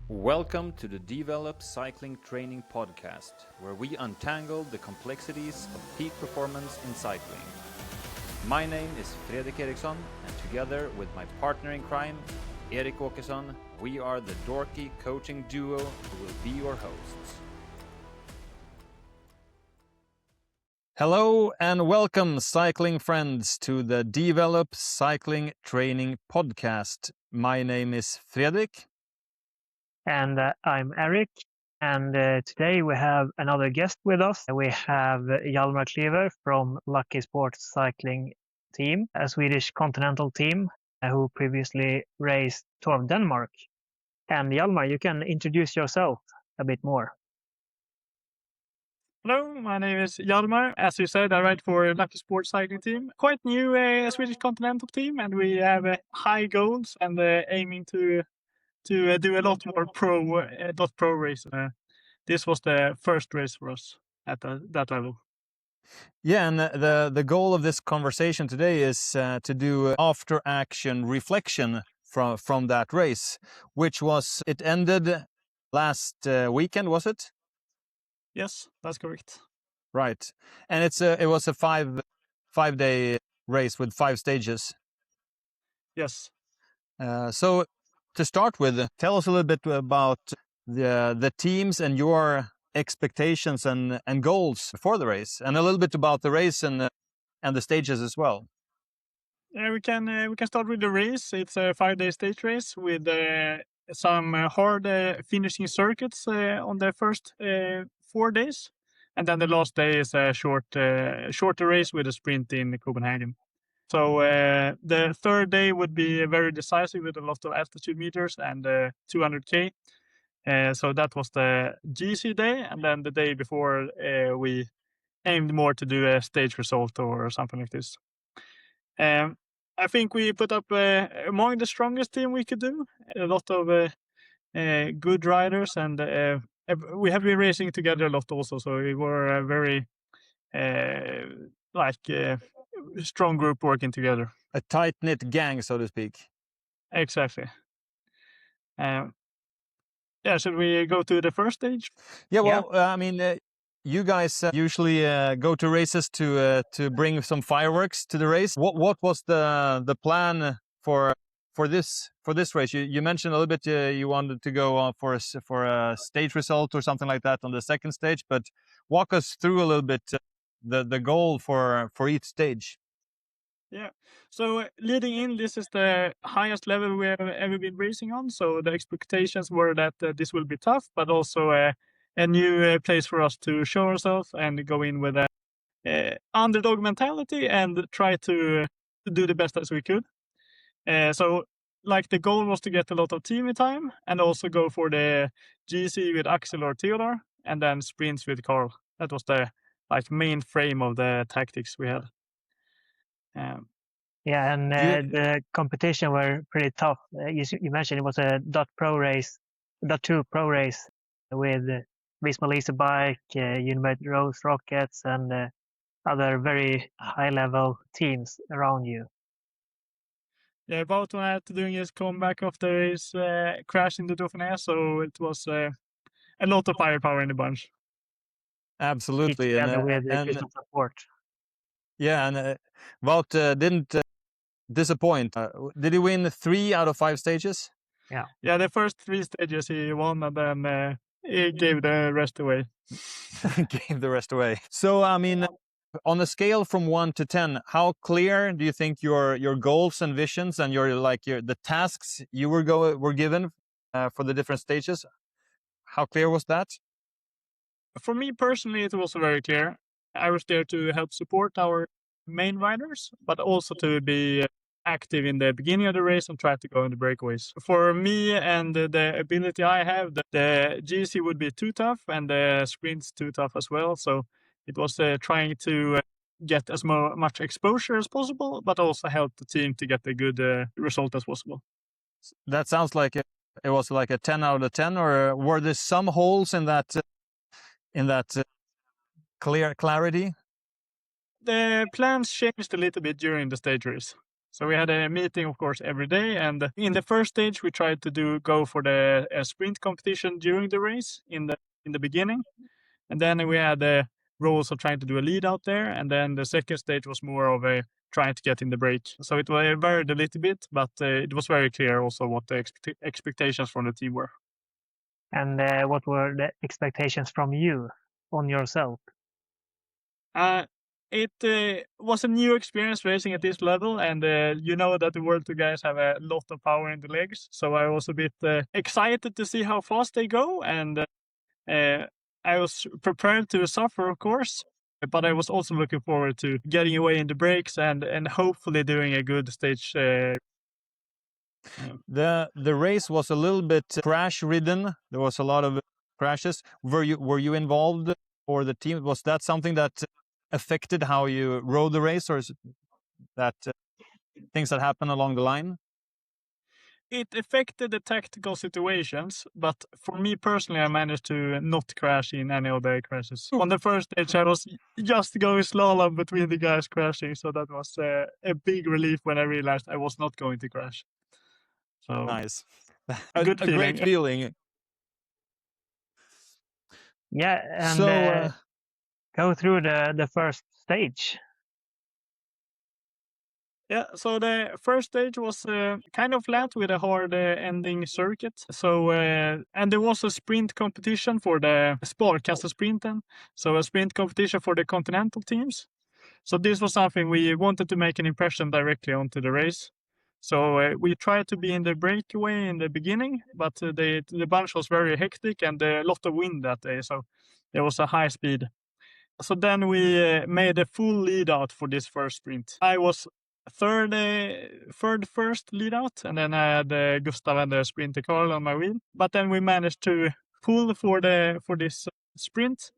Welcome to the D-VELO-P Cycling Training Podcast, where we untangle the complexities of peak performance in cycling. My name is Fredrik Eriksson, and together with my partner in crime, Erik Åkesson, we are the dorky coaching duo who will be your hosts. Hello and welcome, cycling friends, to the D-VELO-P Cycling Training Podcast. My name is Fredrik. And I'm Erik, and today we have another guest with us. We have Hjalmar Klyver from Lucky Sports Cycling Team, a Swedish continental team who previously raced Tour of Denmark. And Hjalmar, you can introduce yourself a bit more. Hello, my name is Hjalmar. As you said, I ride for Lucky Sports Cycling Team. Quite new Swedish continental team, and we have high goals and aiming to do a lot more pro race. This was the first race for us at that level. Yeah, and the goal of this conversation today is to do after action reflection from that race, which it ended last weekend, was it? Yes, that's correct. Right, and it was a five-day race with 5 stages. Yes. So to start with, tell us a little bit about the teams and your expectations and goals for the race, and a little bit about the race and the stages as well. Yeah, we can start with the race. It's a 5-day stage race with some hard finishing circuits on the first 4 days, and then the last day is a shorter race with a sprint in Copenhagen. So the third day would be very decisive with a lot of altitude meters and 200k. So that was the GC day, and then the day before we aimed more to do a stage result or something like this. I think we put up among the strongest team we could do. A lot of good riders, and we have been racing together a lot also. So we were a very strong group working together. A tight-knit gang, so to speak. Exactly. Should we go to the first stage? Yeah, well, I mean, you guys usually go to races to bring some fireworks to the race. What was the plan for this race? You mentioned a little bit you wanted to go for a stage result or something like that on the second stage, but walk us through a little bit the goal for each stage. Yeah, so leading in, this is the highest level we have ever been racing on. So the expectations were that this will be tough, but also a new place for us to show ourselves and go in with a underdog mentality and try to do the best as we could. So like the goal was to get a lot of team time and also go for the GC with Axel or Theodor and then sprints with Carl. That was the main frame of the tactics we had. The competition were pretty tough. You mentioned it was a .2 pro race with Visma Lease Bike, Unibet Rose Rockets, and other very high-level teams around you. Yeah, Boughton had to doing his comeback after his crash in the Dauphiné, so it was a lot of firepower in the bunch. Absolutely, together with Christian support. Yeah, and Wout didn't disappoint. Did he win 3 out of 5 stages? Yeah, the first 3 stages he won, and then he gave the rest away. Gave the rest away. So, I mean, on a scale from 1 to 10, how clear do you think your goals and visions and the tasks you were given for the different stages? How clear was that? For me personally, it was very clear. I was there to help support our main riders, but also to be active in the beginning of the race and try to go in the breakaways. For me and the ability I have, the GC would be too tough and the sprints too tough as well. So it was trying to get as much exposure as possible, but also help the team to get a good result as possible. That sounds like it was like a 10 out of 10, or were there some holes in that clarity? The plans changed a little bit during the stage race. So we had a meeting, of course, every day. And in the first stage, we tried to go for the sprint competition during the race in the beginning. And then we had the roles of trying to do a lead out there. And then the second stage was more of a trying to get in the break. So it varied a little bit, but it was very clear also what the expectations from the team were. And what were the expectations from you on yourself? It was a new experience racing at this level, and you know that the World Tour guys have a lot of power in the legs. So I was a bit excited to see how fast they go, and I was prepared to suffer, of course. But I was also looking forward to getting away in the breaks and hopefully doing a good stage. The race was a little bit crash ridden. There was a lot of crashes. Were you involved, or the team? Was that something that affected how you rode the race, or is it that things that happen along the line? It affected the tactical situations, but for me personally, I managed to not crash in any of the crashes. On the first stage, I was just going slalom between the guys crashing, so that was a big relief when I realized I was not going to crash. So Nice. a Great feeling. Yeah, and So go through the first stage. Yeah, so the first stage was kind of flat with a hard ending circuit. So and there was a sprint competition for the Sparkasse-sprinten, so a sprint competition for the continental teams. So this was something we wanted to make an impression directly onto the race. So we tried to be in the breakaway in the beginning, but the bunch was very hectic and a lot of wind that day, so there was a high speed. So then we made a full lead out for this first sprint. I was third first lead out, and then I had Gustav and the sprinter Carl on my wheel. But then we managed to pull for this sprint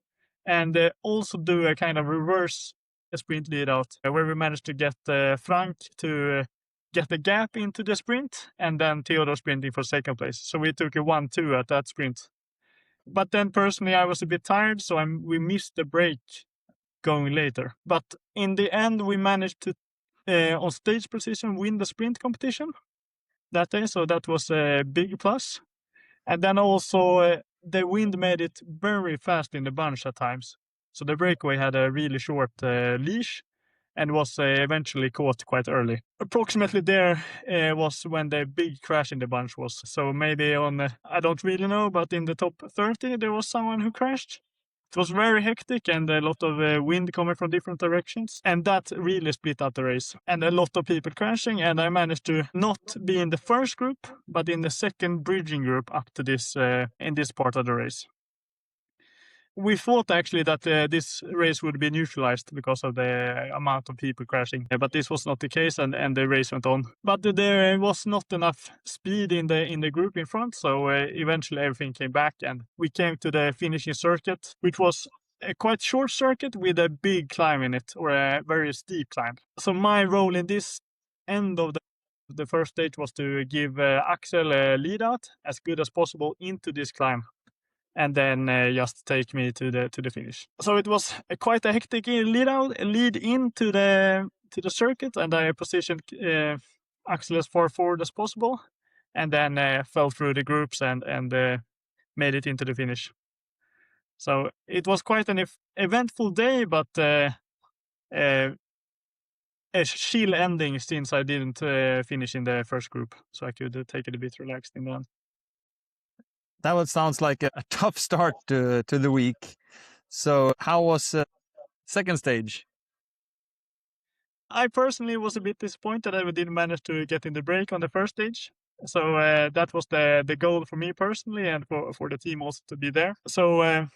and also do a kind of reverse sprint lead out where we managed to get Frank to get the gap into the sprint, and then Theodor sprinting for second place. So we took a 1-2 at that sprint. But then personally, I was a bit tired, so we missed the break going later. But in the end, we managed to, on stage position, win the sprint competition that day. So that was a big plus. And then also, the wind made it very fast in the bunch at times. So the breakaway had a really short leash and was eventually caught quite early. Approximately there was when the big crash in the bunch was. So maybe on, I don't really know, but in the top 30, there was someone who crashed. It was very hectic and a lot of wind coming from different directions. And that really split up the race. And a lot of people crashing. And I managed to not be in the first group, but in the second bridging group up to this, in this part of the race. We thought actually that this race would be neutralized because of the amount of people crashing, but this was not the case, and the race went on. But there was not enough speed in the group in front, so eventually everything came back, and we came to the finishing circuit, which was a quite short circuit with a big climb in it, or a very steep climb. So my role in this end of the first stage was to give Axel a lead out as good as possible into this climb, and then just take me to the finish. So it was quite a hectic lead into the circuit, and I positioned Axel as far forward as possible, and then fell through the groups and made it into the finish. So it was quite an eventful day, but a chill ending since I didn't finish in the first group, so I could take it a bit relaxed in the end. That sounds like a tough start to the week. So how was second stage? I personally was a bit disappointed that we didn't manage to get in the break on the first stage. So that was the goal for me personally, and for the team also to be there. So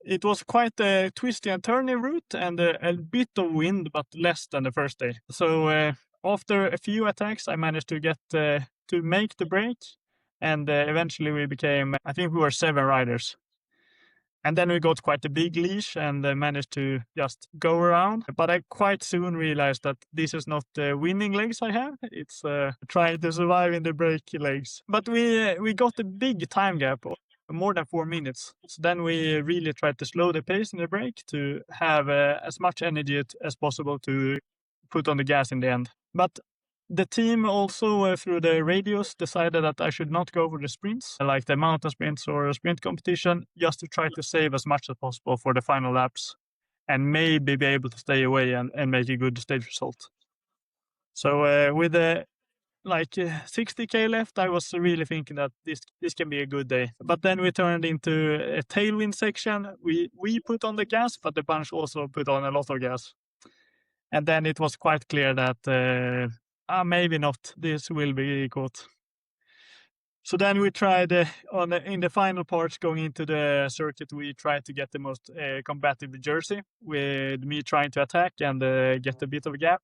it was quite a twisty and turny route and a bit of wind, but less than the first day. So after a few attacks, I managed to get to make the break. And eventually we became, I think we were 7 riders. And then we got quite a big leash and managed to just go around. But I quite soon realized that this is not the winning legs I have. It's trying to survive in the break legs. But we got a big time gap, more than 4 minutes. So then we really tried to slow the pace in the break to have as much energy as possible to put on the gas in the end. But the team also, through the radios, decided that I should not go for the sprints, like the mountain sprints or sprint competition, just to try to save as much as possible for the final laps and maybe be able to stay away and make a good stage result. So with the 60k left, I was really thinking that this can be a good day. But then we turned into a tailwind section. We put on the gas, but the bunch also put on a lot of gas. And then it was quite clear that maybe not. This will be caught. So then we tried in the final parts going into the circuit, we tried to get the most combative jersey with me trying to attack and get a bit of a gap.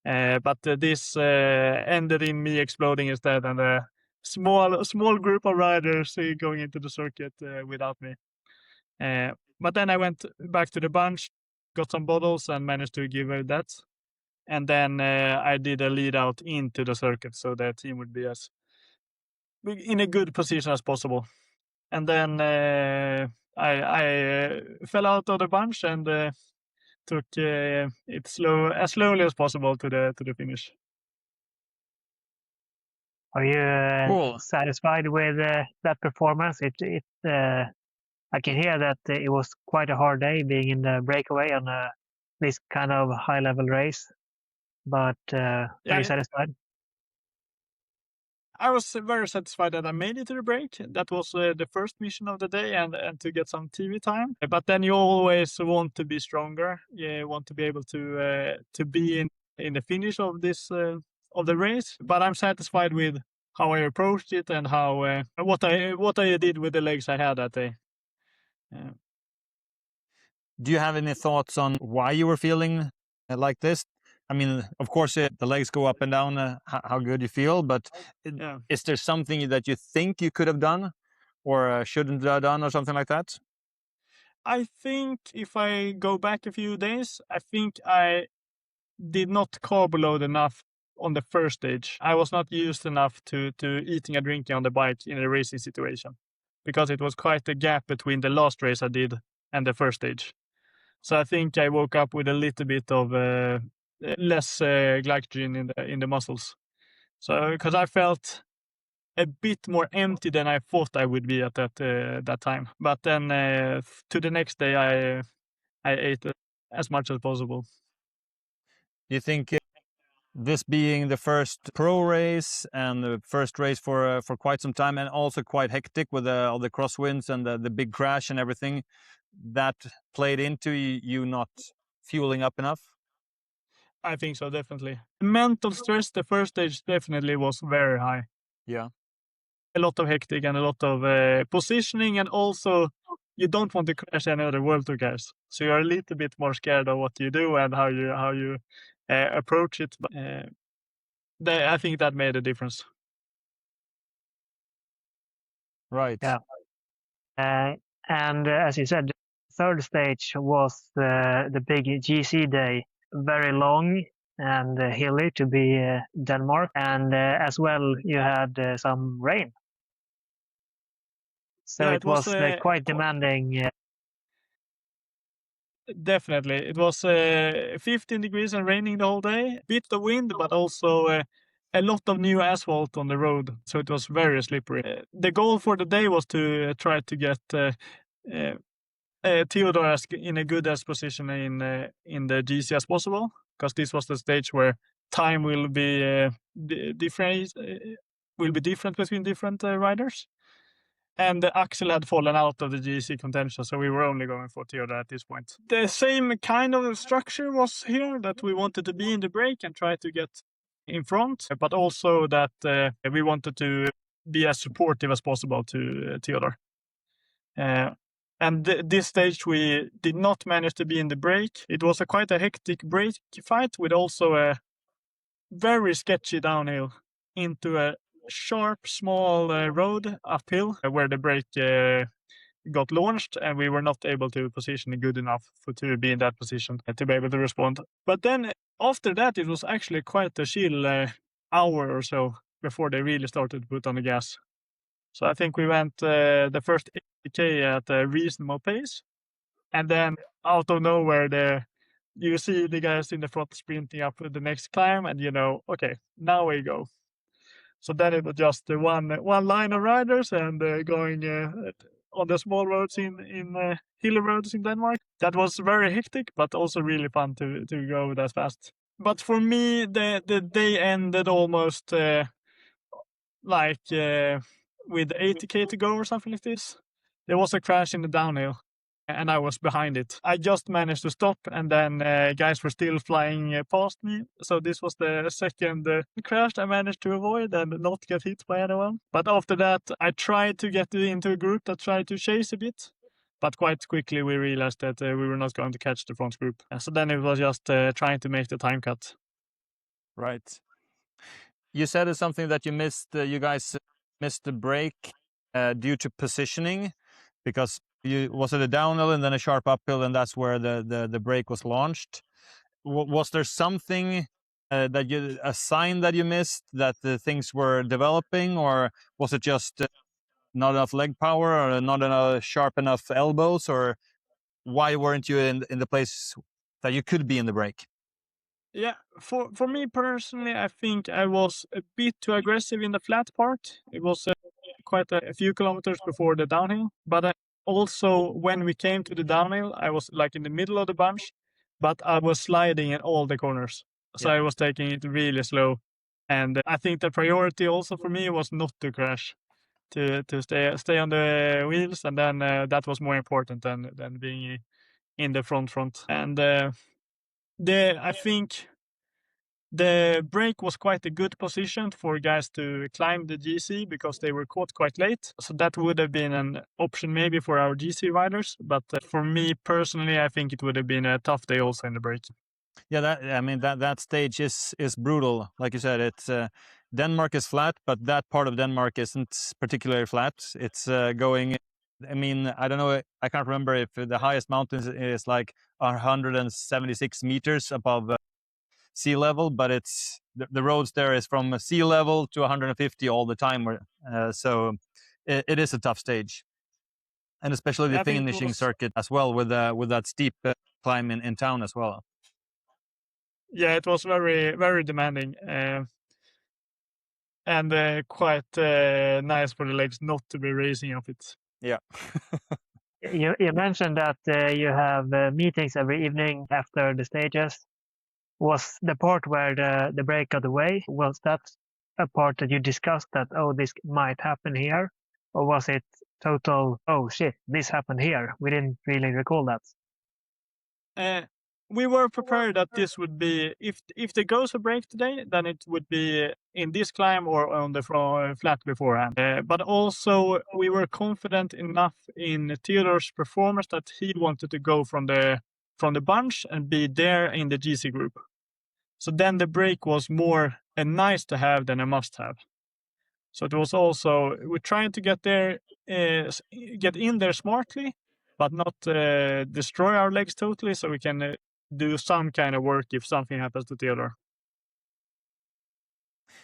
But this ended in me exploding instead, and a small group of riders going into the circuit without me. But then I went back to the bunch, got some bottles, and managed to give her that. And then I did a lead out into the circuit, so the team would be in a good position as possible. And then I fell out of the bunch and took it as slowly as possible to the finish. Are you Cool. satisfied with that performance? I can hear that it was quite a hard day being in the breakaway on this kind of high-level race. But are you satisfied? I was very satisfied that I made it to the break. That was the first mission of the day and to get some TV time. But then you always want to be stronger. You want to be able to be in the finish of this of the race. But I'm satisfied with how I approached it and how what I did with the legs I had that day. Do you have any thoughts on why you were feeling like this? I mean, of course, the legs go up and down, how good you feel, but is there something that you think you could have done or shouldn't have done or something like that? I think if I go back a few days, I think I did not carb load enough on the first stage. I was not used enough to eating and drinking on the bike in a racing situation because it was quite a gap between the last race I did and the first stage. So I think I woke up with a little bit of less glycogen in the muscles. So because I felt a bit more empty than I thought I would be at that time. But then to the next day, I ate as much as possible. Do you think this being the first pro race and the first race for quite some time and also quite hectic with all the crosswinds and the big crash and everything, that played into you not fueling up enough? I think so, definitely. Mental stress, the first stage definitely was very high. Yeah. A lot of hectic and a lot of positioning, and also you don't want to crash any other World Tour guys. So you're a little bit more scared of what you do and how you approach it. But I think that made a difference. Right. Yeah. And as you said, the third stage was the big GC day, very long and hilly to be Denmark, and as well you had some rain. So it was quite demanding. Definitely. It was 15 degrees and raining the whole day. Bit of wind, but also a lot of new asphalt on the road. So it was very slippery. The goal for the day was to try to get Theodor in a good as position in the GC as possible, because this was the stage where time will be different between different riders. And Axel had fallen out of the GC contention, so we were only going for Theodor at this point. The same kind of structure was here, that we wanted to be in the break and try to get in front, but also that we wanted to be as supportive as possible to Theodor. And this stage we did not manage to be in the break. It was quite a hectic break fight with also a very sketchy downhill into a sharp, small road uphill where the brake got launched, and we were not able to position it good enough to be in that position to be able to respond. But then after that, it was actually quite a chill hour or so before they really started to put on the gas. So I think we went the first 80k at a reasonable pace, and then out of nowhere you see the guys in the front sprinting up the next climb, and okay, now we go. So then it was just one line of riders and going on the small roads in hilly roads in Denmark. That was very hectic, but also really fun to go that fast. But for me, the day ended almost with 80k to go or something like this. There was a crash in the downhill, and I was behind it. I just managed to stop, and then guys were still flying past me. So this was the second crash I managed to avoid and not get hit by anyone. But after that, I tried to get into a group that tried to chase a bit. But quite quickly, we realized that we were not going to catch the front group. So then it was just trying to make the time cut. Right. You said it's something that you missed. You guys missed the break due to positioning, because was it a downhill and then a sharp uphill, and that's where the brake was launched. Was there something a sign that you missed, that the things were developing, or was it just not enough leg power, or not enough sharp enough elbows, or why weren't you in the place that you could be in the brake? Yeah, for me personally, I think I was a bit too aggressive in the flat part. It was quite a few kilometers before the downhill, but also when we came to the downhill, I was like in the middle of the bunch, but I was sliding in all the corners. So I was taking it really slow. And I think the priority also for me was not to crash, to stay on the wheels, and then that was more important than being in the front. And I think the brake was quite a good position for guys to climb the GC because they were caught quite late. So that would have been an option maybe for our GC riders. But for me personally, I think it would have been a tough day also in the brake. Yeah, that stage is brutal. Like you said, it's Denmark is flat, but that part of Denmark isn't particularly flat. It's going. I mean, I don't know. I can't remember if the highest mountain is like 176 meters above sea level, but it's the roads there is from sea level to 150 all the time. So it is a tough stage, and especially the finishing circuit as well, with that steep climb in town as well. Yeah, it was very, very demanding, and quite nice for the legs not to be racing off it. Yeah. You mentioned that you have meetings every evening after the stages. Was the part where the brake got away, was that a part that you discussed that, oh, this might happen here? Or was it total, oh shit, this happened here? We didn't really recall that. We were prepared that this would be, if there goes a break today, then it would be in this climb or on the flat beforehand. But also we were confident enough in Theodore's performance that he wanted to go from the bunch and be there in the GC group. So then the break was more a nice to have than a must have. So it was also, we're trying to get in there smartly, but not destroy our legs totally, so we can do some kind of work if something happens to Theodore.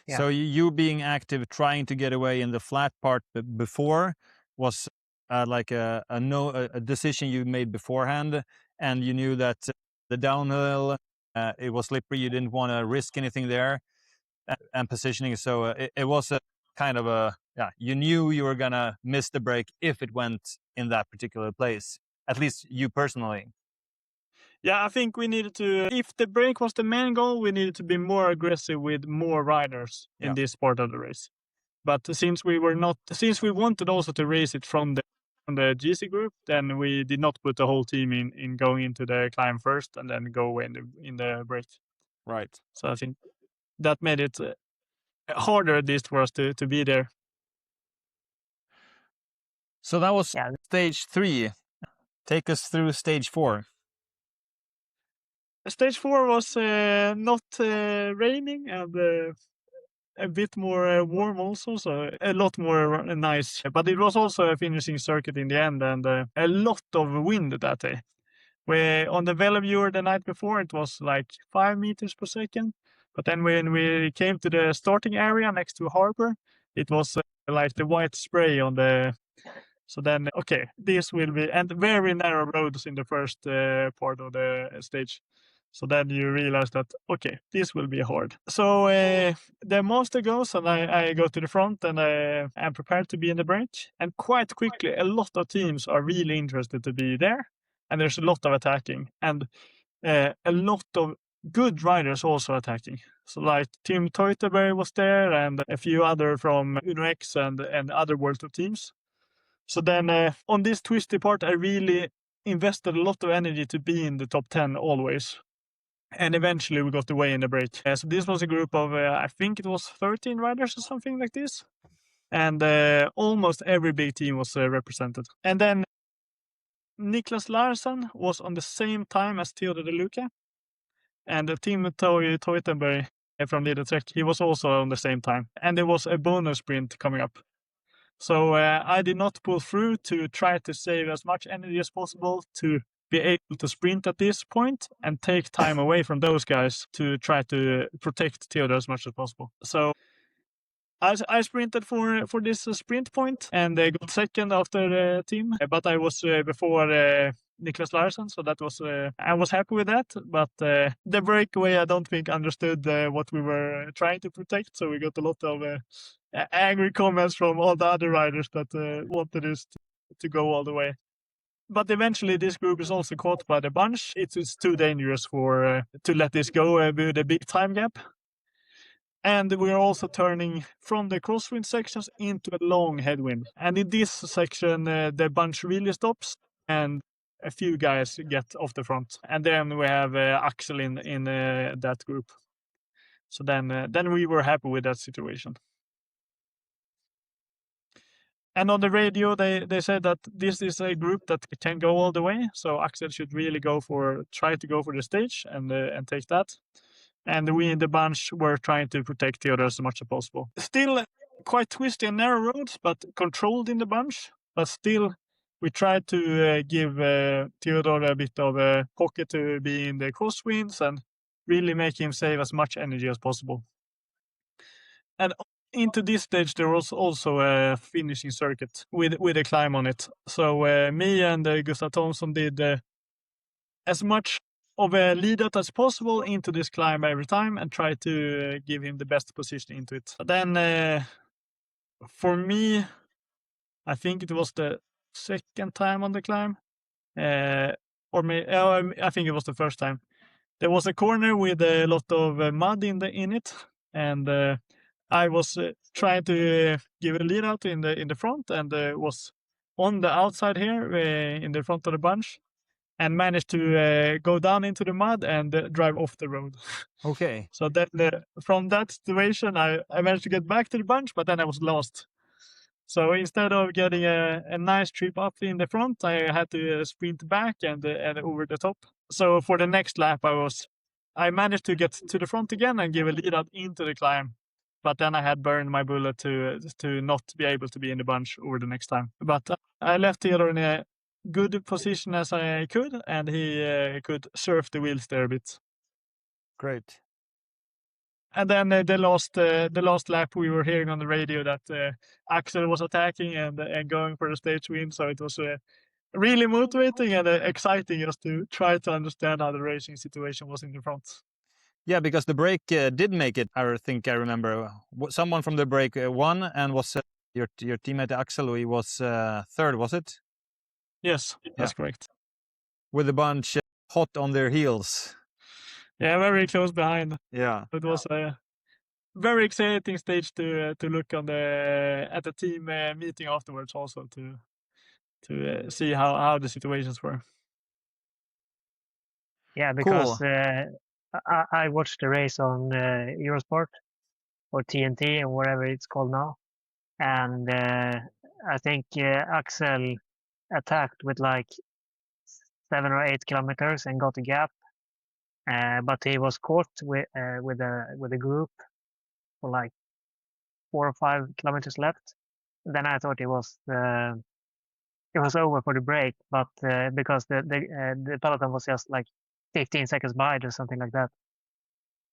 Yeah. So you being active, trying to get away in the flat part before, was like a decision you made beforehand, and you knew that the downhill, it was slippery, you didn't want to risk anything there, and positioning. So it was a kind of you knew you were gonna miss the break if it went in that particular place, at least you personally. Yeah, I think we needed to, if the break was the main goal, we needed to be more aggressive with more riders in this part of the race. But since we wanted also to race it from the GC group, then we did not put the whole team in going into the climb first and then go away in the break. Right. So I think that made it harder, at least, for us to be there. So that was stage 3. Take us through stage 4. Stage 4 was not raining and a bit more warm also, so a lot more nice. But it was also a finishing circuit in the end, and a lot of wind that day. Where on the Velo viewer the night before, it was like 5 meters per second. But then when we came to the starting area next to harbor, it was like the white spray on the... So then, okay, this will be... And very narrow roads in the first part of the stage. So then you realize that, okay, this will be hard. So the master goes, and I go to the front, and I'm prepared to be in the break. And quite quickly, a lot of teams are really interested to be there. And there's a lot of attacking. And a lot of good riders also attacking. So like Tim Teuteberg was there, and a few other from UNOX and other World Tour teams. So then on this twisty part, I really invested a lot of energy to be in the top 10 always. And eventually we got away in the break. So this was a group of, I think it was 13 riders or something like this. And almost every big team was represented. And then Niklas Larsson was on the same time as Theodor De Luca. And Tim Teutenberg from Leader Trek, he was also on the same time. And there was a bonus sprint coming up. So I did not pull through to try to save as much energy as possible to be able to sprint at this point and take time away from those guys to try to protect Theodor as much as possible. So I sprinted for this sprint point and got second after the team, but I was before Niklas Larsson, so that was I was happy with that. But the breakaway, I don't think understood what we were trying to protect, so we got a lot of angry comments from all the other riders that wanted us to go all the way. But eventually, this group is also caught by the bunch. It's too dangerous for to let this go with a big time gap. And we are also turning from the crosswind sections into a long headwind. And in this section, the bunch really stops, and a few guys get off the front. And then we have Axel in that group. So then we were happy with that situation. And on the radio, they said that this is a group that can go all the way. So Axel should really try to go for the stage and take that. And we in the bunch were trying to protect Theodor as much as possible. Still quite twisty and narrow roads, but controlled in the bunch. But still, we tried to give Theodor a bit of a pocket to be in the crosswinds and really make him save as much energy as possible. And into this stage, there was also a finishing circuit with a climb on it. So me and Gustav Thomson did as much of a lead out as possible into this climb every time and try to give him the best position into it. Then for me, I think it was the second time on the climb, I think it was the first time. There was a corner with a lot of mud in it, and I was trying to give a lead out in the front, and was on the outside here in the front of the bunch, and managed to go down into the mud and drive off the road. Okay. So then from that situation, I managed to get back to the bunch, but then I was lost. So instead of getting a nice trip up in the front, I had to sprint back and over the top. So for the next lap, I managed to get to the front again and give a lead out into the climb. But then I had burned my bullet to not be able to be in the bunch over the next time. But I left Theodor in a good position as I could, and he could surf the wheels there a bit. Great. And then the last lap, we were hearing on the radio that Axel was attacking and going for the stage win. So it was really motivating and exciting just to try to understand how the racing situation was in the front. Yeah, because the break did make it. I think I remember someone from the break won, and was your teammate Axel. He was third, was it? Yes, that's correct. With a bunch hot on their heels. Yeah, very close behind. Yeah, it was a very exciting stage to look on at the team meeting afterwards, also to see how the situations were. Yeah, because I watched the race on Eurosport or TNT and whatever it's called now, and I think Axel attacked with like 7 or 8 kilometers and got a gap, but he was caught with a group for like 4 or 5 kilometers left. Then I thought it was over for the break, but because the peloton was just like 15 seconds behind or something like that.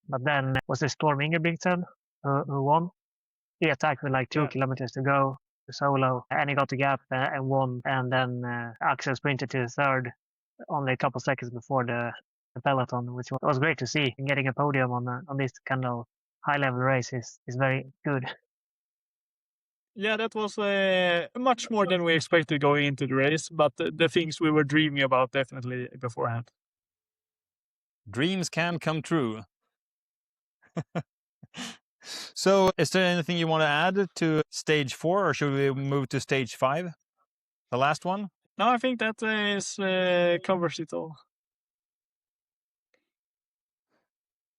But then was it Storm Ingebrigtsen who won? He attacked with like 2 kilometers to go, solo, and he got the gap and won. And then Axel sprinted to third only a couple seconds before the the peloton, which was great to see. Getting a podium on this kind of high-level race is very good. Yeah, that was much more than we expected going into the race, but the things we were dreaming about definitely beforehand. Dreams can come true. So, is there anything you want to add to stage 4, or should we move to stage 5, the last one? No, I think that covers it all.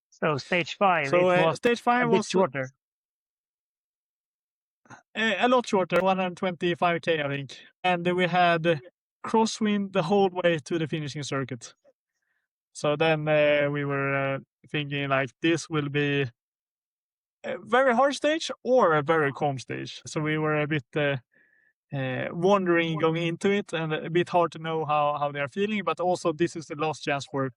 So stage 5, So it was stage 5 a bit was shorter. a lot shorter, 125k, I think. And we had crosswind the whole way to the finishing circuit. So then we were thinking like this will be a very hard stage or a very calm stage. So we were a bit wondering going into it, and a bit hard to know how they are feeling. But also this is the last chance for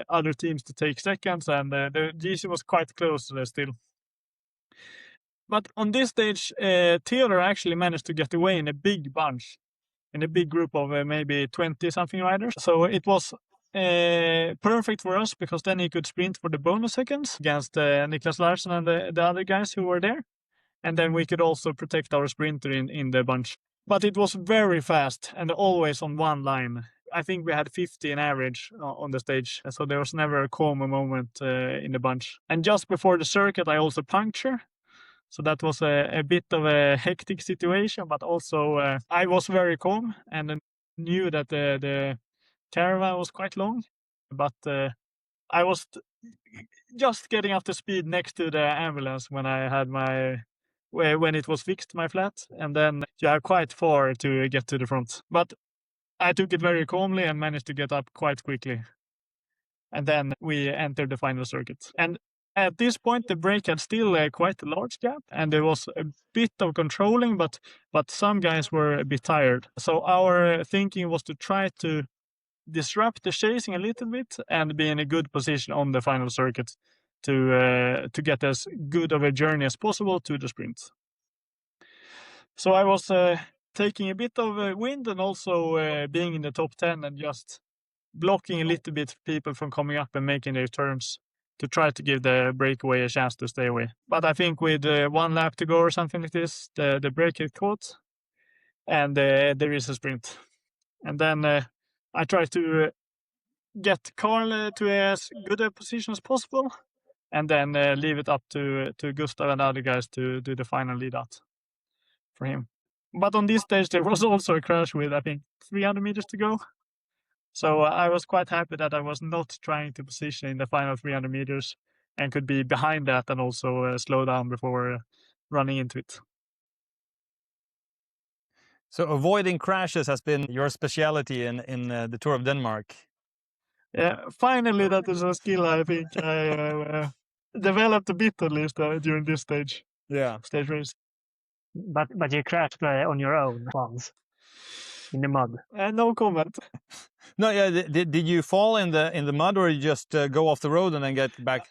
other teams to take seconds, and the GC was quite close still. But on this stage, Theodore actually managed to get away in a big bunch, in a big group of maybe 20-something riders. So it was perfect for us, because then he could sprint for the bonus seconds against Niklas Larsson and the other guys who were there. And then we could also protect our sprinter in the bunch. But it was very fast and always on one line. I think we had 50 in average on the stage. So there was never a calm moment in the bunch. And just before the circuit, I also punctured. So that was a bit of a hectic situation, but also I was very calm and knew that the caravan was quite long. But I was just getting up to speed next to the ambulance when I had when it was fixed, my flat. And then quite far to get to the front. But I took it very calmly and managed to get up quite quickly. And then we entered the final circuit. And at this point, the break had still quite a large gap, and there was a bit of controlling, but some guys were a bit tired. So our thinking was to try to disrupt the chasing a little bit and be in a good position on the final circuit to get as good of a journey as possible to the sprint. So I was taking a bit of wind and also being in the top 10 and just blocking a little bit people from coming up and making their turns to try to give the breakaway a chance to stay away. But I think with 1 lap to go or something like this, the break is caught and there is a sprint. And then I try to get Carl to as good a position as possible, and then leave it up to Gustav and the other guys to do the final lead out for him. But on this stage, there was also a crash with, I think, 300 meters to go. So I was quite happy that I was not trying to position in the final 300 meters and could be behind that and also slow down before running into it. So avoiding crashes has been your specialty in the Tour of Denmark. Yeah, finally that is a skill I think I developed a bit at least during this stage race. But you crashed on your own once in the mud. No comment. No, yeah. Did you fall in the mud, or you just go off the road and then get back?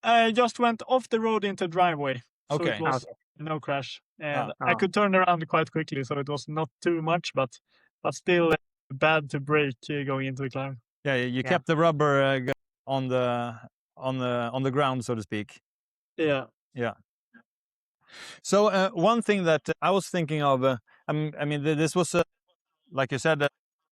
I just went off the road into driveway. So Okay. it was no crash. And I could turn around quite quickly, so it was not too much, but still bad to brake going into the climb. Yeah, you kept the rubber on the ground, so to speak. Yeah. Yeah. So one thing that I was thinking of, I mean, this was, like you said,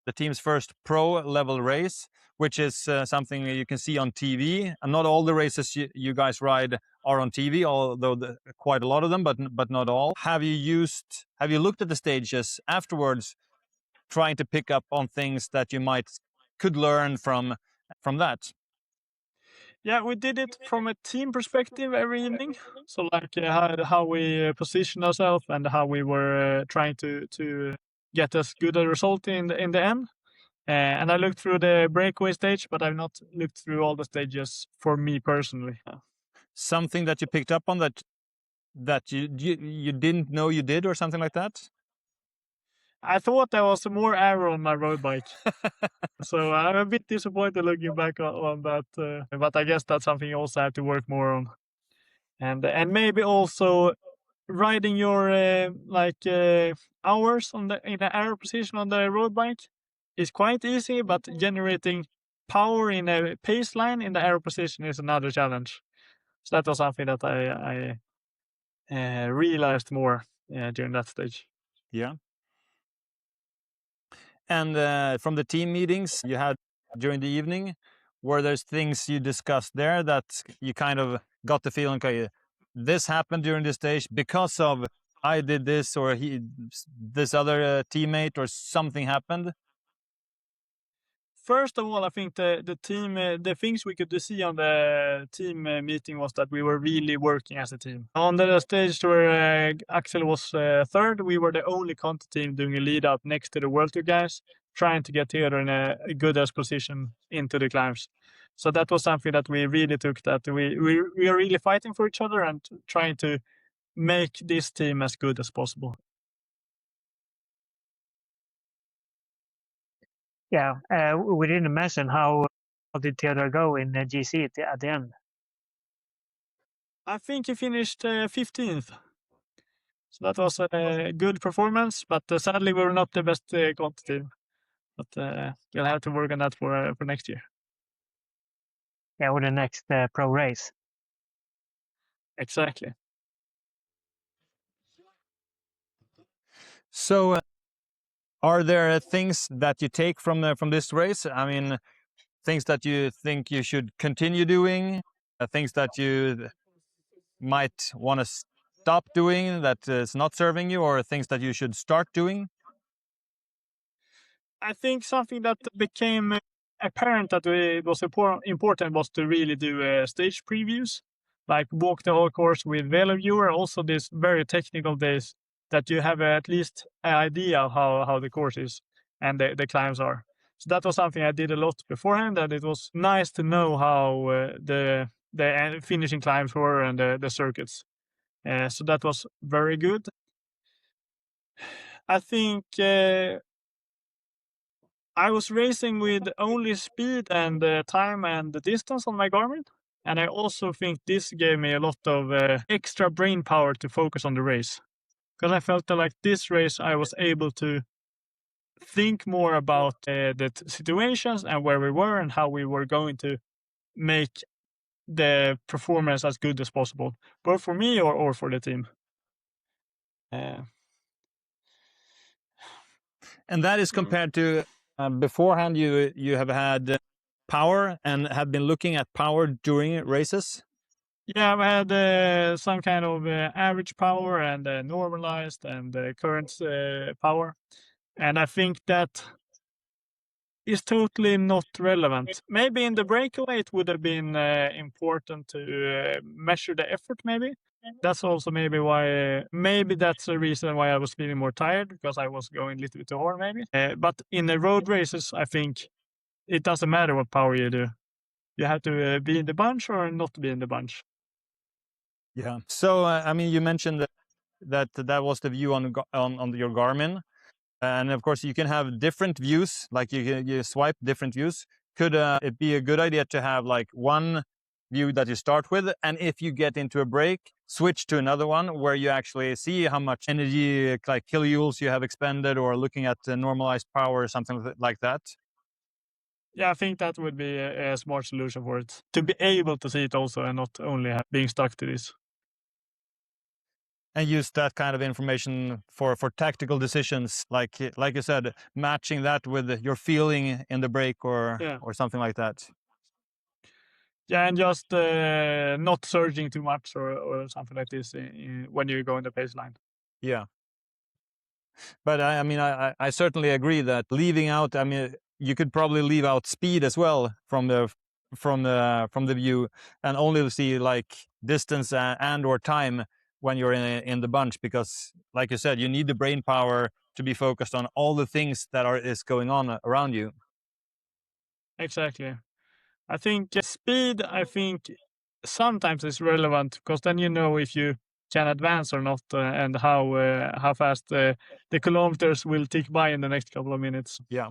the team's first pro-level race, which is something you can see on TV. And not all the races you guys ride are on TV, although quite a lot of them, but not all. Have you looked at the stages afterwards, trying to pick up on things that you could learn from that? Yeah, we did it from a team perspective every evening. So like how we position ourselves and how we were trying to get as good a result in the end. And I looked through the breakaway stage, but I've not looked through all the stages for me personally. Something that you picked up on that you didn't know you did, or something like that? I thought there was more aero on my road bike. So I'm a bit disappointed looking back on that. But I guess that's something you also have to work more on. And maybe also riding your hours in the aero position on the road bike is quite easy, but generating power in a pace line in the aero position is another challenge. So that was something that I realized more during that stage. Yeah. And from the team meetings you had during the evening, were there things you discussed there that you kind of got the feeling, okay, this happened during this stage because of I did this, or this other teammate, or something happened? First of all, I think the team, the things we could see on the team meeting was that we were really working as a team. On the stage where Axel was third, we were the only conti team doing a lead up next to the World Tour guys, trying to get together in a good as position into the climbs. So that was something that we really took, that we are really fighting for each other and trying to make this team as good as possible. Yeah, we didn't mention how did Theodor go in GC at the end. I think he finished 15th. So that was a good performance, but sadly we were not the best conti team. But we'll have to work on that for next year. Yeah, or the next pro race. Exactly. So are there things that you take from this race? I mean, things that you think you should continue doing, things that you might want to stop doing that is not serving you, or things that you should start doing? I think something that became apparent that it was important was to really do stage previews, like walk the whole course with VELO-Viewer. Also, these very technical days that you have at least an idea of how the course is and the climbs are. So that was something I did a lot beforehand, and it was nice to know how the finishing climbs were and the circuits. So that was very good. I think I was racing with only speed and time and the distance on my Garmin. And I also think this gave me a lot of extra brain power to focus on the race. Because I felt that like this race, I was able to think more about the situations and where we were and how we were going to make the performance as good as possible, both for me or for the team. And that is compared to beforehand, you have had power and have been looking at power during races? Yeah, I had some kind of average power and normalized and current power. And I think that is totally not relevant. Maybe in the breakaway it would have been important to measure the effort, maybe. That's also maybe why, maybe that's the reason why I was feeling more tired, because I was going a little bit too hard, maybe. But in the road races, I think it doesn't matter what power you do. You have to be in the bunch or not be in the bunch. Yeah. So, I mean, you mentioned that was the view on your Garmin. And of course, you can have different views, like you swipe different views. Could it be a good idea to have like one view that you start with, and if you get into a break, switch to another one where you actually see how much energy, like kilojoules, you have expended, or looking at the normalized power or something like that? Yeah, I think that would be a smart solution for it. To be able to see it also and not only being stuck to this. And use that kind of information for tactical decisions, like you said, matching that with your feeling in the break or something like that. Yeah, and just not surging too much or something like this when you go in the pace line. Yeah. But I mean, I certainly agree that leaving out, I mean, you could probably leave out speed as well from the view, and only see like distance and or time when you're in the bunch, because like you said, you need the brain power to be focused on all the things that is going on around you. Exactly. I think speed, I think sometimes is relevant, because then you know if you can advance or not, and how fast the kilometers will tick by in the next couple of minutes. Yeah.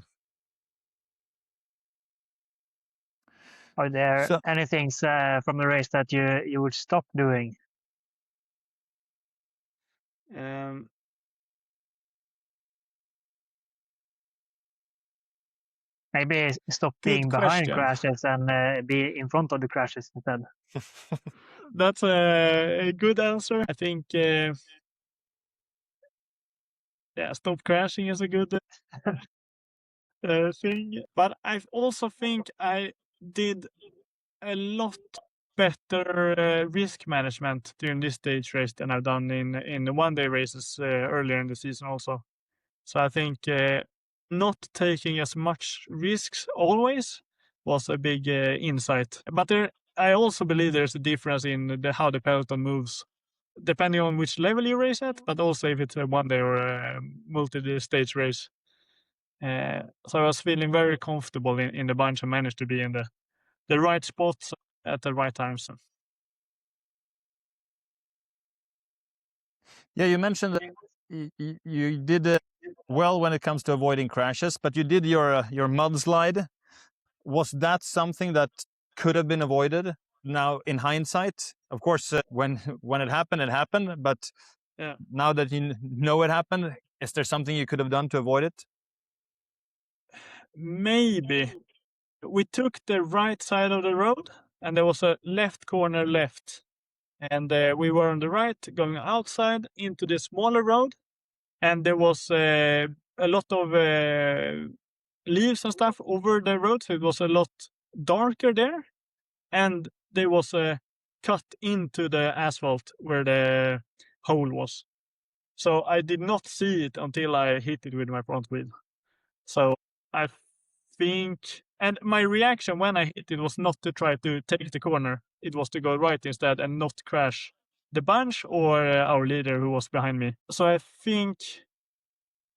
Are there any things from the race that you would stop doing? Um, Maybe stop Good being behind question. crashes and be in front of the crashes instead. That's a good answer. I think, stop crashing is a good thing. But I also think I did a lot better risk management during this stage race than I've done in the one-day races earlier in the season also. So I think not taking as much risks always was a big insight. But I also believe there's a difference in how the peloton moves, depending on which level you race at, but also if it's a one-day or a multi-stage race. So I was feeling very comfortable in the bunch and managed to be in the right spots at the right times. Yeah, you mentioned that you did well when it comes to avoiding crashes, but you did your mudslide. Was that something that could have been avoided? Now, in hindsight, of course, when it happened. But now that you know it happened, is there something you could have done to avoid it? Maybe. We took the right side of the road, and there was a left corner left. And we were on the right, going outside into the smaller road. And there was a lot of leaves and stuff over the road, so it was a lot darker there. And there was a cut into the asphalt where the hole was. So I did not see it until I hit it with my front wheel. So I think, and my reaction when I hit it was not to try to take the corner. It was to go right instead and not crash the bunch or our leader who was behind me. So I think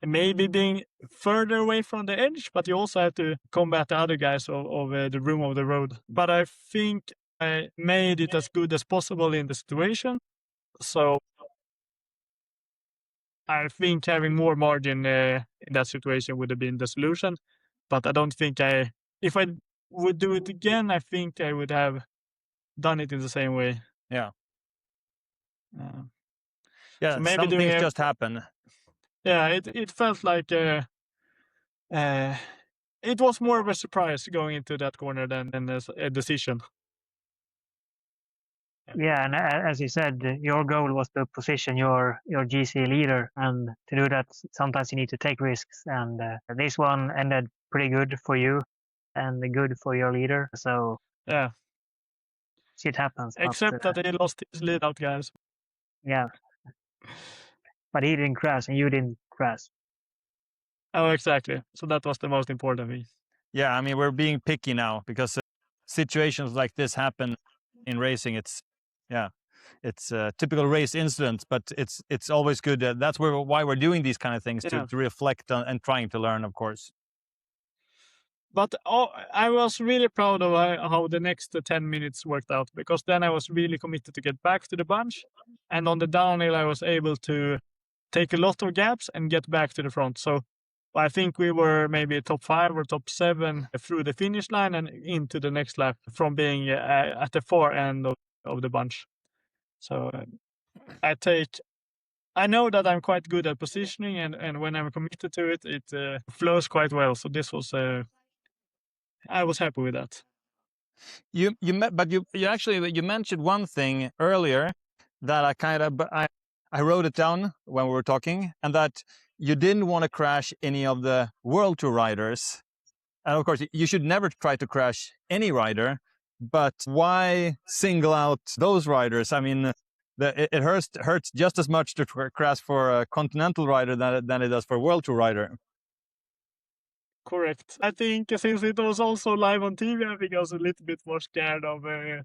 maybe being further away from the edge, but you also have to combat the other guys of the room of the road. But I think I made it as good as possible in the situation. So I think having more margin in that situation would have been the solution. But I don't think if I would do it again, I think I would have done it in the same way. Yeah. So maybe some things just happen. Yeah, it felt like it was more of a surprise going into that corner than a decision. Yeah, and as you said, your goal was to position your GC leader, and to do that, sometimes you need to take risks. And this one ended pretty good for you, and good for your leader. So yeah, shit happens. Except that he lost his lead out, guys. Yeah, but he didn't crash, and you didn't crash. Oh, exactly. So that was the most important thing. Yeah, I mean, we're being picky now because situations like this happen in racing. It's a typical race incident, but it's always good. That's why we're doing these kind of things, to reflect on and trying to learn, of course. But I was really proud of how the next 10 minutes worked out, because then I was really committed to get back to the bunch. And on the downhill, I was able to take a lot of gaps and get back to the front. So I think we were maybe top 5 or top 7 through the finish line and into the next lap from being at the far end of the bunch. So I know that I'm quite good at positioning, and when I'm committed to it, it flows quite well. So this was, I was happy with that. You mentioned one thing earlier that I wrote it down when we were talking, and that you didn't want to crash any of the World Tour riders. And of course, you should never try to crash any rider, but why single out those riders? I mean, it hurts just as much to crash for a continental rider than it does for a World Tour rider. Correct. I think since it was also live on TV, I think I was a little bit more scared of getting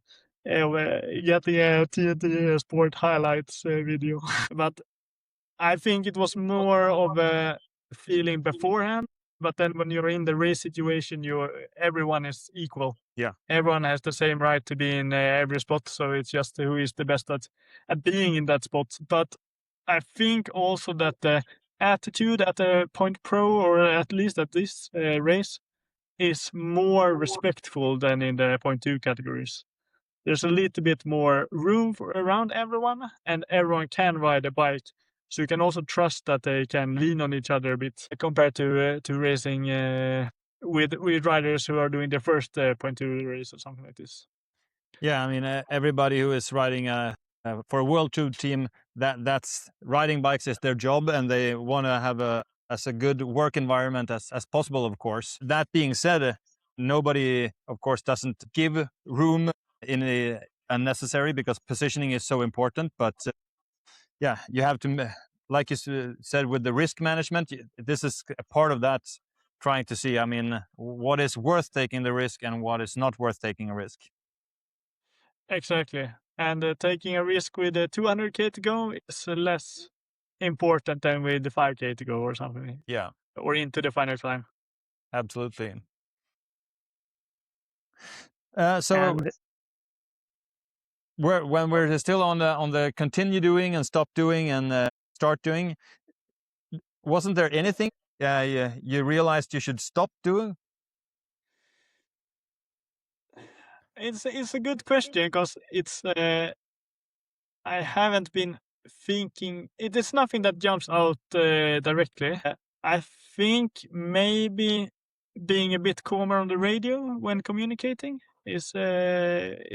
a TNT Sport highlights video. But I think it was more of a feeling beforehand. But then when you're in the race situation, everyone is equal. Yeah. Everyone has the same right to be in every spot. So it's just who is the best at being in that spot. But I think also that the attitude at the Point Pro, or at least at this race, is more respectful than in the Point 2 categories. There's a little bit more room around everyone, and everyone can ride a bike. So you can also trust that they can lean on each other a bit compared to racing with riders who are doing their first point two race or something like this. Yeah, I mean, everybody who is riding for a World Tour team, that's riding bikes is their job, and they want to have a good work environment as possible, of course. That being said, nobody, of course, doesn't give room in a unnecessary, because positioning is so important. But yeah, you have to, like you said, with the risk management, this is a part of that, trying to see, I mean, what is worth taking the risk and what is not worth taking a risk. Exactly. And taking a risk with 200k to go is less important than with the 5k to go or something. Yeah, Or into the final time. absolutely. And when we're still on the continue doing and stop doing and start doing, wasn't there anything you realized you should stop doing? It's a good question, because it's I haven't been thinking. It is nothing that jumps out directly. I think maybe being a bit calmer on the radio when communicating is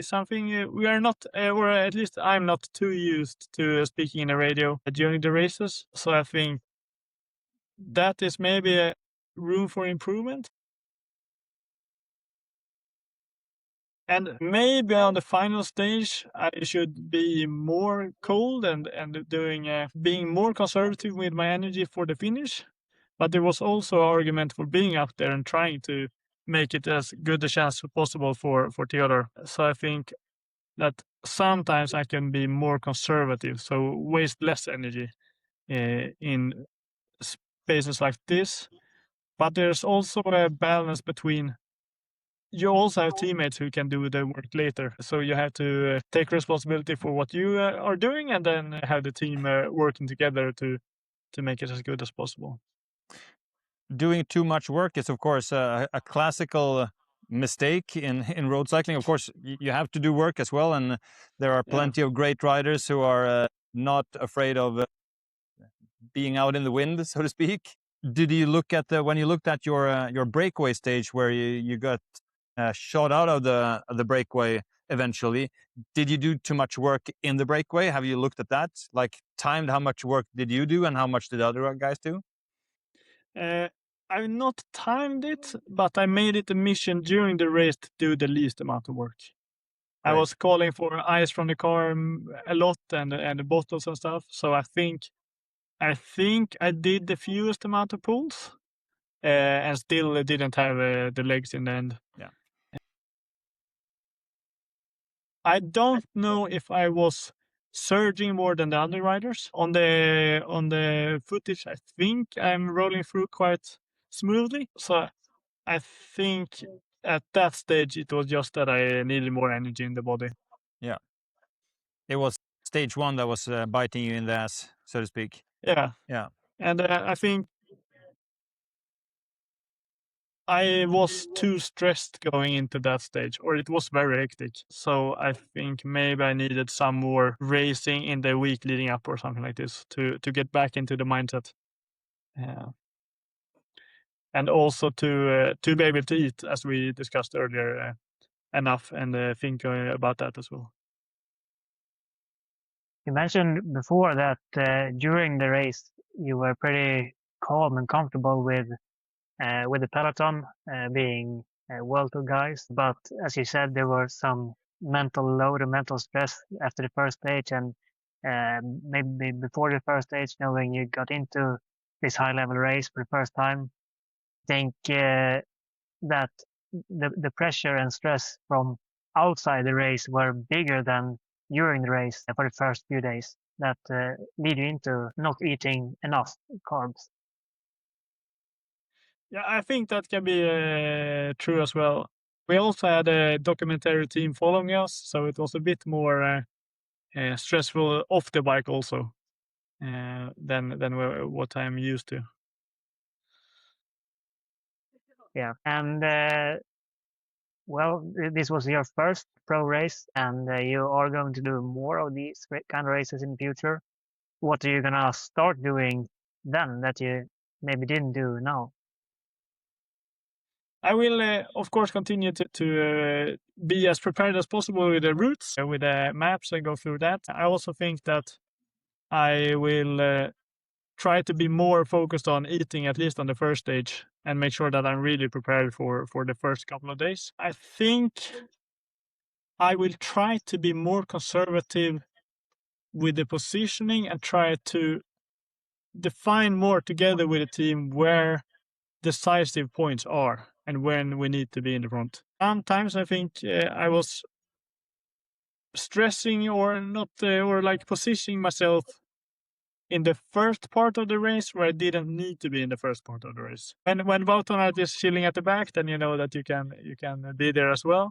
something we are not, or at least I'm not too used to speaking in the radio during the races. So I think that is maybe a room for improvement. And maybe on the final stage, I should be more cold and doing being more conservative with my energy for the finish. But there was also an argument for being out there and trying to make it as good a chance possible for Theodor. So I think that sometimes I can be more conservative, so waste less energy in spaces like this. But there's also a balance between, you also have teammates who can do the work later. So you have to take responsibility for what you are doing, and then have the team working together to make it as good as possible. Doing too much work is, of course, a classical mistake in road cycling. Of course, you have to do work as well, and there are plenty of great riders who are not afraid of being out in the wind, so to speak. Did you look at when you looked at your breakaway stage, where you got shot out of the breakaway eventually? Did you do too much work in the breakaway? Have you looked at that? Like, timed how much work did you do and how much did other guys do? I've not timed it, but I made it a mission during the race to do the least amount of work. Right. I was calling for ice from the car a lot, and the bottles and stuff. So I think I did the fewest amount of pulls, and still didn't have the legs in the end. Yeah. I don't know if I was surging more than the other riders. On the footage, I think I'm rolling through quite smoothly. So I think at that stage it was just that I needed more energy in the body. Yeah. It was stage one that was biting you in the ass, so to speak. Yeah. Yeah. And I think I was too stressed going into that stage, or it was very hectic. So I think maybe I needed some more racing in the week leading up or something like this to get back into the mindset. Yeah. And also to be able to eat, as we discussed earlier, enough, and think about that as well. You mentioned before that during the race you were pretty calm and comfortable with the peloton being World Tour guys, but as you said, there were some mental load and mental stress after the first stage, and maybe before the first stage, knowing you got into this high-level race for the first time. I think that the pressure and stress from outside the race were bigger than during the race for the first few days, that lead you into not eating enough carbs. Yeah, I think that can be true as well. We also had a documentary team following us, so it was a bit more stressful off the bike also than what I'm used to. Yeah, and well, this was your first pro race, and you are going to do more of these kind of races in the future. What are you gonna start doing then that you maybe didn't do now? I will, of course, continue to be as prepared as possible with the routes, with the maps, and go through that. I also think that I will try to be more focused on eating, at least on the first stage, and make sure that I'm really prepared for the first couple of days. I think I will try to be more conservative with the positioning and try to define more together with the team where decisive points are and when we need to be in the front. Sometimes I think I was stressing or not, or like positioning myself in the first part of the race where I didn't need to be in the first part of the race. And when Wout are just chilling at the back, then you know that you can be there as well.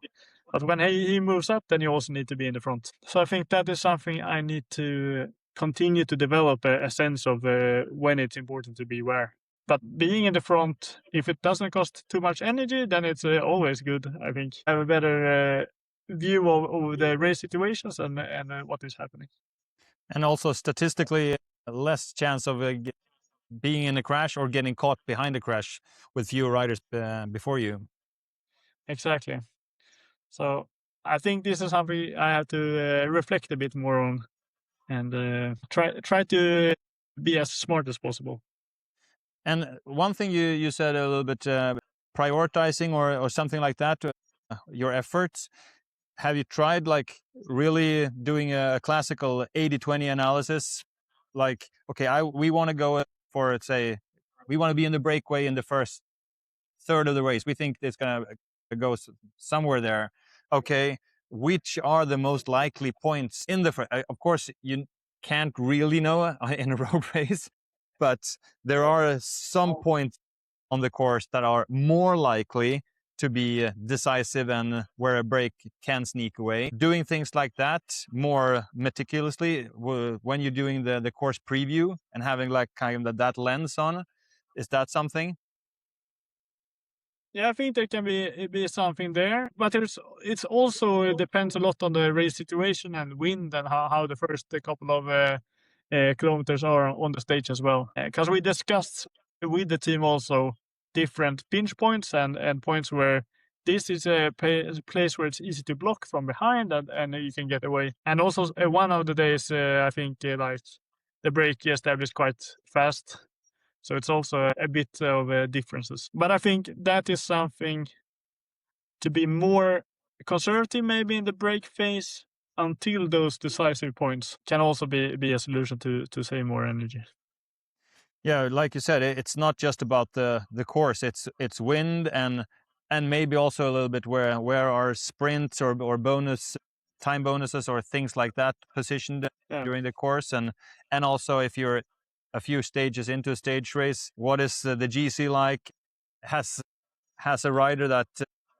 But when he moves up, then you also need to be in the front. So I think that is something I need to continue to develop a sense of when it's important to be where. But being in the front, if it doesn't cost too much energy, then it's always good, I think. I have a better view of the race situations and what is happening. And also statistically, less chance of being in a crash or getting caught behind a crash with fewer riders before you. Exactly. So I think this is something I have to reflect a bit more on and try to be as smart as possible. And one thing you said a little bit, prioritizing or something like that, your efforts. Have you tried like really doing a classical 80-20 analysis? Like, okay, we want to go for, say, we want to be in the breakaway in the first third of the race. We think it's going to go somewhere there. Okay, which are the most likely points in the first? Of course, you can't really know in a road race, but there are some points on the course that are more likely to be decisive and where a break can sneak away. Doing things like that more meticulously when you're doing the course preview and having like kind of that lens on, is that something? Yeah, I think there can be something there, but it's also depends a lot on the race situation and wind and how the first couple of kilometers are on the stage as well. Because we discussed with the team also different pinch points and points where this is a place where it's easy to block from behind and you can get away. And also one of the days, I think like the break established quite fast. So it's also a bit of differences. But I think that is something to be more conservative maybe in the break phase until those decisive points can also be a solution to save more energy. Yeah, like you said, it's not just about the course. It's wind and maybe also a little bit where are sprints or bonus time bonuses or things like that positioned during the course, and also if you're a few stages into a stage race, what is the GC like? Has a rider that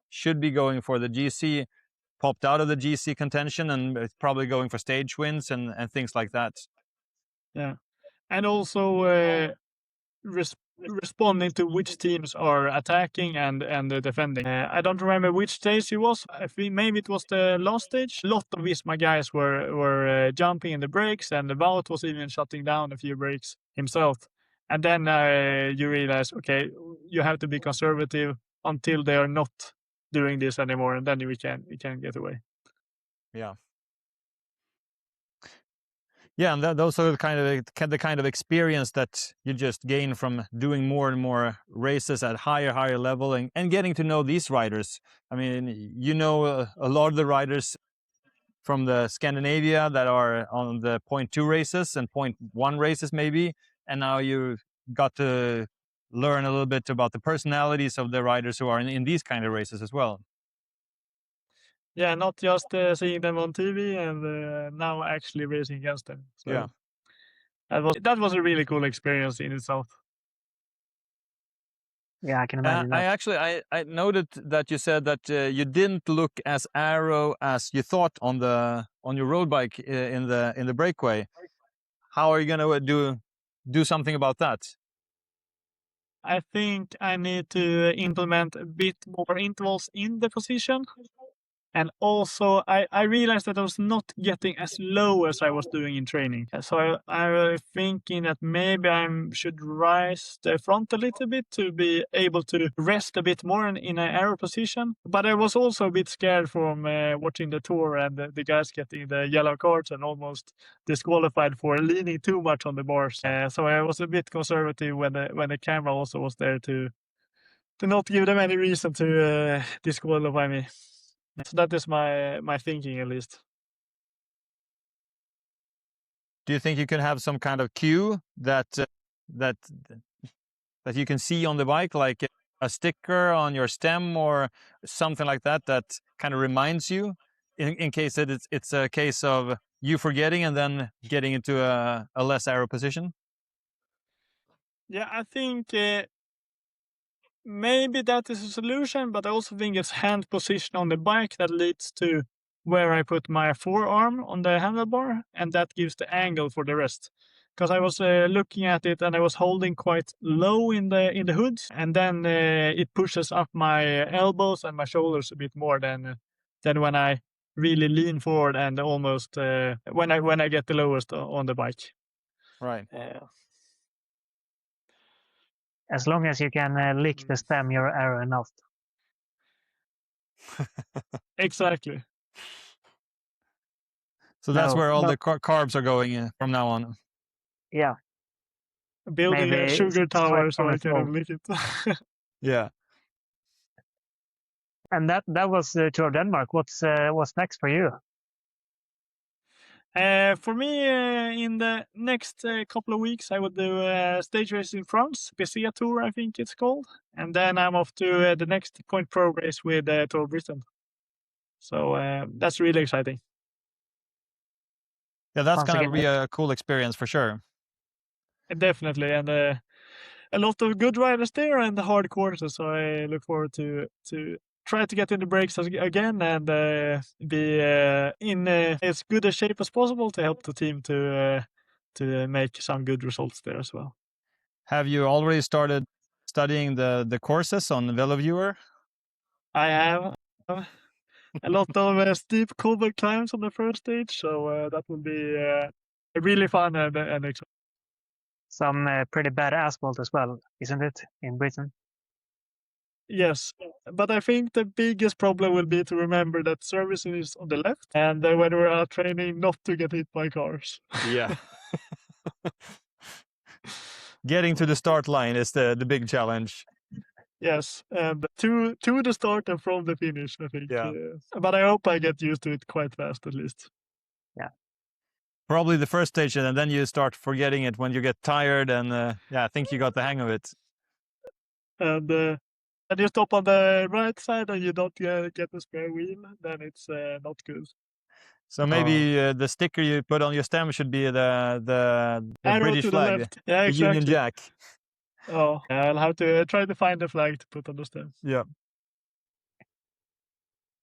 should be going for the GC popped out of the GC contention and it's probably going for stage wins and things like that. Yeah, and also responding to which teams are attacking and defending. I don't remember which stage it was. I think maybe it was the last stage. A lot of Visma guys were jumping in the brakes, and the Wout was even shutting down a few brakes himself. And then you realize, okay, you have to be conservative until they are not doing this anymore, and then we can get away. Yeah. Yeah, and those are the kind of experience that you just gain from doing more and more races at higher level and getting to know these riders. I mean, you know a lot of the riders from the Scandinavia that are on the 0.2 races and 0.1 races maybe, and now you got to learn a little bit about the personalities of the riders who are in these kind of races as well. Yeah, not just seeing them on TV and now actually racing against them. So Yeah. that was a really cool experience in itself. Yeah, I can imagine that. I noted that you said that you didn't look as aero as you thought on your road bike in the breakaway. How are you going to do something about that? I think I need to implement a bit more intervals in the position. And also, I realized that I was not getting as low as I was doing in training. So I was thinking that maybe I should rise the front a little bit to be able to rest a bit more in an aero position. But I was also a bit scared from watching the tour and the guys getting the yellow cards and almost disqualified for leaning too much on the bars. So I was a bit conservative when the camera also was there to not give them any reason to disqualify me. So that is my thinking, at least. Do you think you can have some kind of cue that you can see on the bike, like a sticker on your stem or something like that, that kind of reminds you in case that it's a case of you forgetting and then getting into a less aero position? Yeah, I think maybe that is a solution, but I also think it's hand position on the bike that leads to where I put my forearm on the handlebar, and that gives the angle for the rest. Because I was looking at it and I was holding quite low in the hood, and then it pushes up my elbows and my shoulders a bit more than when I really lean forward and almost when I get the lowest on the bike. Right. As long as you can lick the stem, you're aero enough. Exactly. So that's No, where all no. the carbs are going from now on. Yeah. Building a Maybe sugar straight tower so from I the can floor. lick it. Yeah. And that was the Tour of Denmark. What's next for you? For me, in the next couple of weeks, I will do a stage race in France, PCA Tour, I think it's called. And then I'm off to the next Point Pro race with Tour of Britain. So that's really exciting. Yeah, that's Once going to again, be a cool experience for sure. Definitely. And a lot of good riders there and the hard courses. So I look forward to try to get in the breaks again and be in as good a shape as possible to help the team to make some good results there as well. Have you already started studying the courses on VeloViewer? I have a lot of steep cobble climbs on the first stage, so that will be really fun and exciting. some pretty bad asphalt as well, isn't it, in Britain? Yes, but I think the biggest problem will be to remember that servicing is on the left, and when we're out training, not to get hit by cars. Yeah. Getting to the start line is the big challenge. Yes, and to the start and from the finish, I think. Yeah. But I hope I get used to it quite fast, at least. Yeah. Probably the first stage, and then you start forgetting it when you get tired, and I think you got the hang of it. And you stop on the right side and you don't get the spare wheel, then it's not good. So maybe the sticker you put on your stem should be the Arrow British to the flag, left. Yeah, the exactly. Union Jack. Oh, I'll have to try to find the flag to put on the stem. Yeah.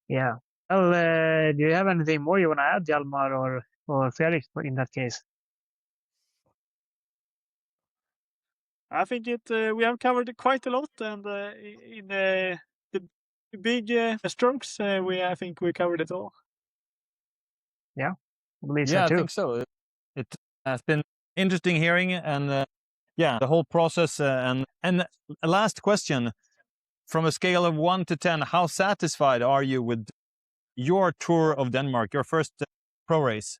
Yeah. Well, do you have anything more you want to add, Hjalmar or Fredrik, in that case? I think we have covered quite a lot, and in the big strokes, I think we covered it all. Yeah, I believe Yeah, so too. I think so. It has been interesting hearing, and the whole process. And a last question: from a scale of 1 to 10, how satisfied are you with your tour of Denmark, your first pro race?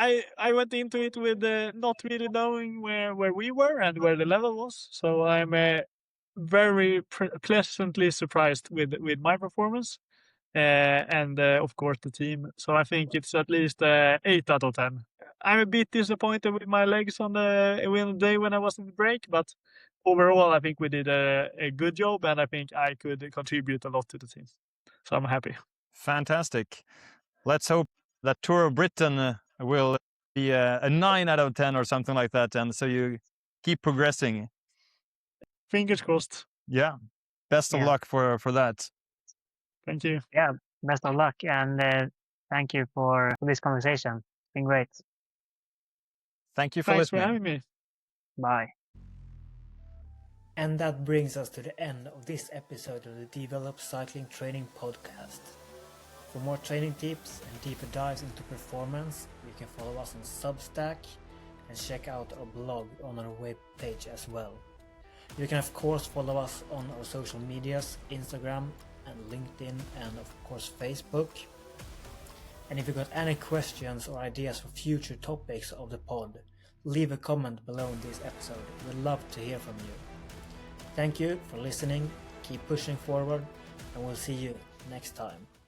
I went into it with not really knowing where we were and where the level was, so I'm very pleasantly surprised with my performance, and of course the team. So I think it's at least 8 out of 10. I'm a bit disappointed with my legs on the day when I was in the break, but overall I think we did a good job, and I think I could contribute a lot to the team. So I'm happy. Fantastic. Let's hope that Tour of Britain will be a 9 out of 10 or something like that, and so you keep progressing. Fingers crossed. Yeah. Best of luck for that. Thank you. Yeah, best of luck, and thank you for this conversation. It's been great. Thank you for Thanks listening. for having me. Bye. And that brings us to the end of this episode of the D-VELO-P Cycling Training Podcast. For more training tips and deeper dives into performance, you can follow us on Substack and check out our blog on our webpage as well. You can of course follow us on our social medias, Instagram and LinkedIn, and of course Facebook. And if you got any questions or ideas for future topics of the pod, leave a comment below in this episode. We'd love to hear from you. Thank you for listening, keep pushing forward, and we'll see you next time.